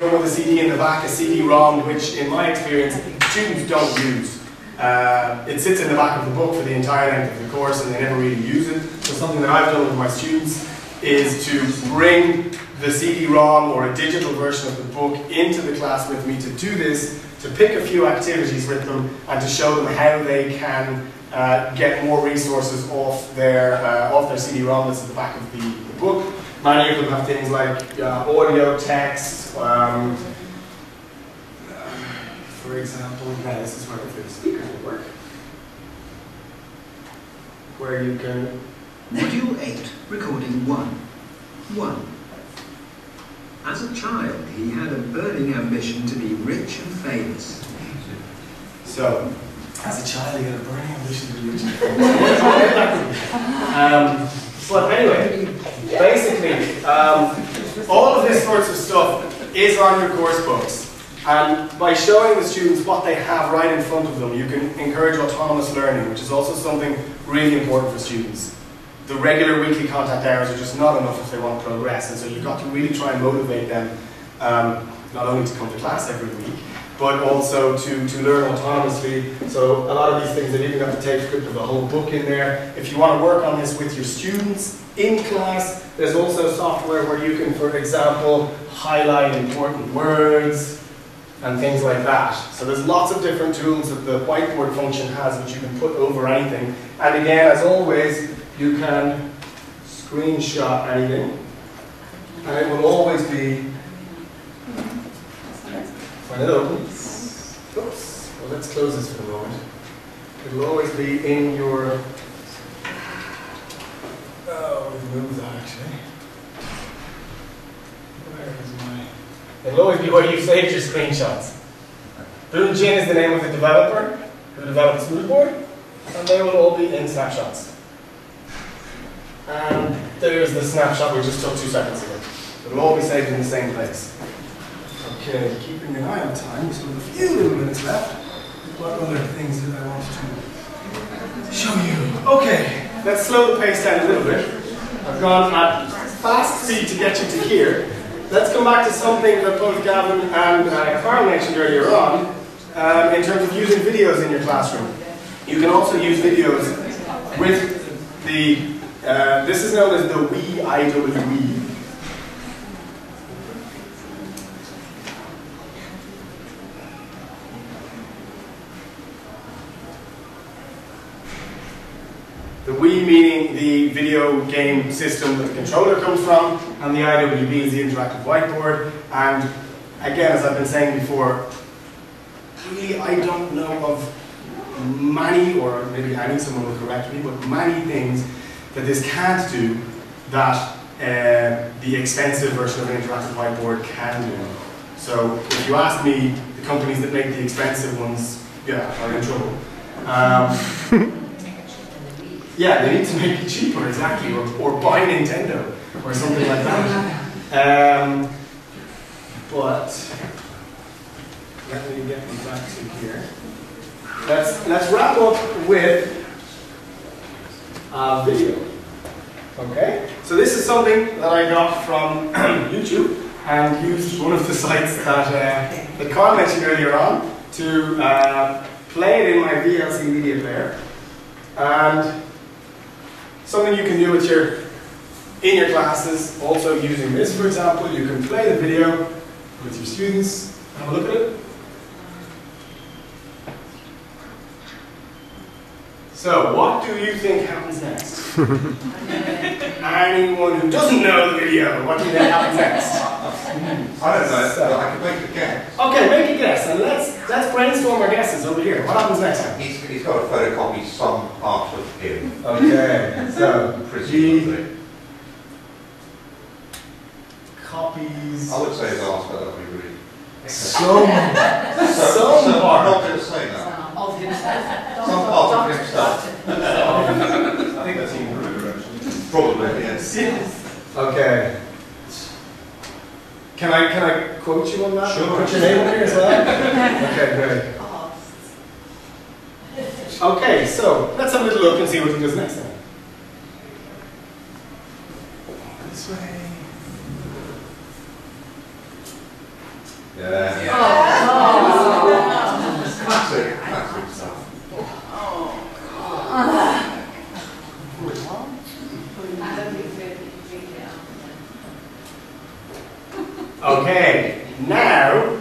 With a CD in the back, a CD-ROM, which in my experience, students don't use. It sits in the back of the book for the entire length of the course and they never really use it. So something that I've done with my students is to bring the CD-ROM or a digital version of the book into the class with me to do this, to pick a few activities with them and to show them how they can get more resources off their CD-ROM that's at the back of the book. Many of them have things like audio, text, for example, now this is where the speakers will work, where you can... Module 8, recording 1. As a child, he had a burning ambition to be rich and famous. So, as a child, he had a burning ambition to be rich and famous. But anyway, basically, all of this sorts of stuff is on your course books. And by showing the students what they have right in front of them, you can encourage autonomous learning, which is also something really important for students. The regular weekly contact hours are just not enough if they want to progress, and so you've got to really try and motivate them not only to come to class every week, but also to learn autonomously. So a lot of these things, they even have to take script of the whole book in there. If you want to work on this with your students in class, there's also software where you can, for example, highlight important words and things like that. So there's lots of different tools that the whiteboard function has which you can put over anything. And again, as always, you can screenshot anything. And it will always be, when it opens, oops, well let's close this for a moment. It will always be in your, oh, we've moved that actually. Where is my, it'll always be where you saved your screenshots. Boon Jin is the name of the developer who developed Smoothboard, and they will all be in snapshots. And there's the snapshot we just took 2 seconds ago. It'll all be saved in the same place. Okay, keeping an eye on time, so with a few little minutes left. What other things did I want to show you? Okay, let's slow the pace down a little bit. I've gone at fast speed to get you to here. Let's come back to something that both Gavin and Carl mentioned earlier on, in terms of using videos in your classroom. You can also use videos with the, this is known as the IWE. The Wii meaning the video game system that the controller comes from, and the IWB is the Interactive Whiteboard. And again, as I've been saying before, really I don't know of many, or maybe any, someone will correct me, but many things that this can't do that the expensive version of an Interactive Whiteboard can do. So if you ask me, the companies that make the expensive ones, yeah, are in trouble. Yeah, they need to make it cheaper, exactly, or buy Nintendo, or something like that. But, let me get me back to here. Let's wrap up with a video. Okay? So this is something that I got from YouTube, and used one of the sites that Carl mentioned earlier on to play it in my VLC media player. And something you can do with in your classes, also using this, for example, you can play the video with your students, have a look at it. So, what do you think happens next? Anyone who doesn't know the video, what do you think happens next? I don't know, so I can make a guess. Okay, make a guess, and let's brainstorm our guesses over here. What happens next time? He's got to photocopy some part of him. Okay, so Presumably. Copies. I would say his answer, but that would be rude. Some part. I'm not going to say that. Of himself. Some part of himself. I think that's even ruder, actually. Probably, yes. Okay. Can I quote you on that? Sure. Put your name on here as well? Okay, great. Okay, so let's have a little look and see what he does next time. This way. Yeah. Classic stuff. Okay, now,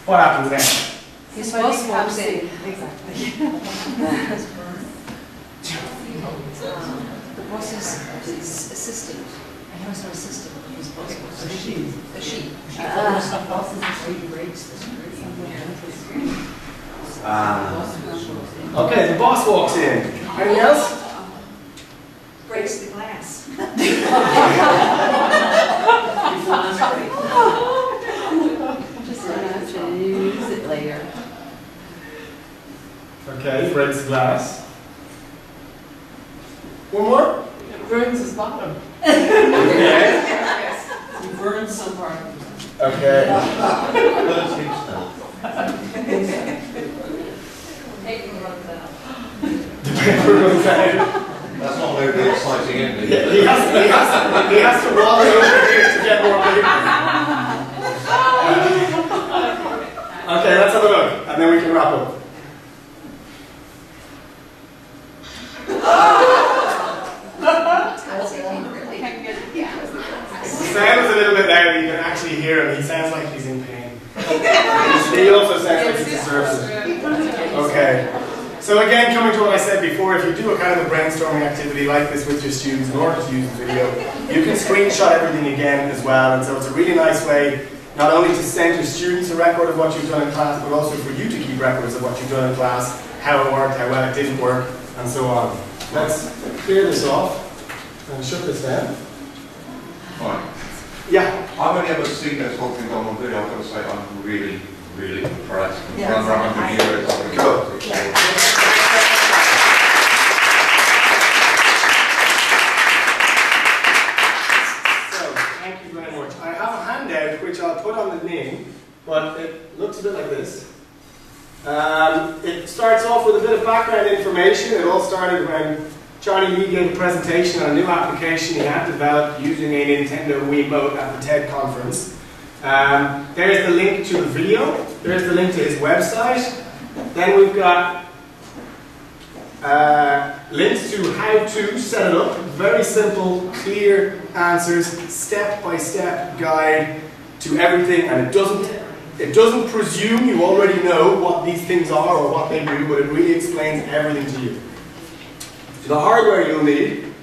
what happens next? His boss comes in. Exactly. The boss's assistant. He has no assistant. His boss was a sheep. A sheep. Okay, the boss walks in. Anything else? Breaks the glass. Just have to use it later. Okay, breaks the glass. One more? It burns his bottom. Okay. He burns some part of it. Okay. Paper runs out. The paper runs out. That's not very exciting, is it? He has to walk over here to get more paper. Okay, let's have a look, and then we can wrap up. The sound is a little bit louder, you can actually hear him. He sounds like he's in pain. He also sounds like he deserves it. Okay. So again, coming to what I said before, if you do a kind of a brainstorming activity like this with your students in order to use the video, you can screenshot everything again as well. And so it's a really nice way not only to send your students a record of what you've done in class, but also for you to keep records of what you've done in class, how it worked, how well it didn't work, and so on. Let's clear this off and shut this down. Right. Yeah. I've only ever seen this whole thing on video. I've got to say I'm really, really impressed. Yeah. Run around the computer, it's like Cool. So, thank you very much. I have a handout which I'll put on the name, but it looks a bit like this. It starts off with a bit of background information. It all started when Charlie Lee gave a presentation on a new application he had developed using a Nintendo Wiimote at the TED conference. There's the link to the video. There's the link to his website. Then we've got links to how to set it up. Very simple, clear answers, step-by-step guide to everything, and it doesn't presume you already know what these things are or what they do, but it really explains everything to you. The hardware you'll need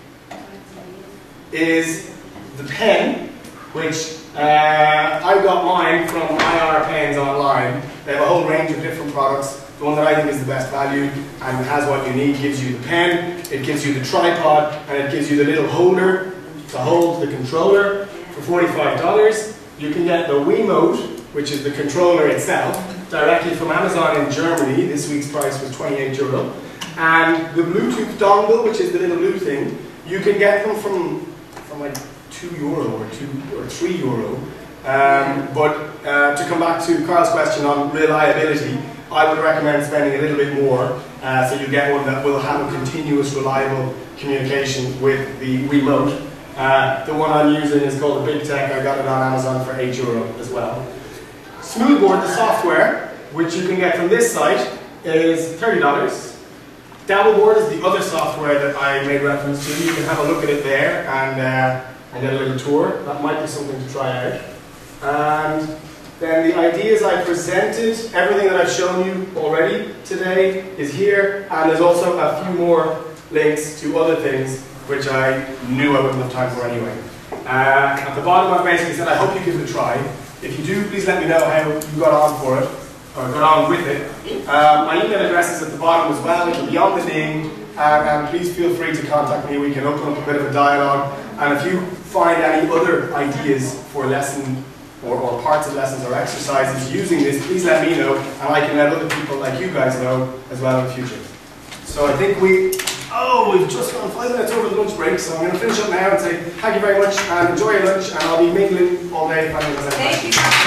is the pen, which I got mine from IR Pens online. They have a whole range of different products. The one that I think is the best value and has what you need gives you the pen, it gives you the tripod, and it gives you the little holder to hold the controller for $45. You can get the Wiimote, which is the controller itself, directly from Amazon in Germany. This week's price was €28. And the Bluetooth dongle, which is the little blue thing, you can get them from like €2 or €2 or €3. But to come back to Carl's question on reliability, I would recommend spending a little bit more so you get one that will have a continuous, reliable communication with the Wiimote. The one I'm using is called the Big Tech. I got it on Amazon for €8 as well. Smoothboard, the software, which you can get from this site, is $30. Dabbleboard is the other software that I made reference to. You can have a look at it there and get a little tour. That might be something to try out. And then the ideas I presented, everything that I've shown you already today is here, and there's also a few more links to other things which I knew I wouldn't have time for anyway. At the bottom I've basically said I hope you give it a try. If you do, please let me know how you got on for it, or got on with it. My email address is at the bottom as well, it'll be on the name, and please feel free to contact me. We can open up a bit of a dialogue, and if you find any other ideas for lesson or parts of lessons or exercises using this, please let me know, and I can let other people like you guys know as well in the future. So I think we've just gone 5 minutes over the lunch break, so I'm going to finish up now and say thank you very much and enjoy your lunch, and I'll be mingling all day if anyone has any questions. Thank you.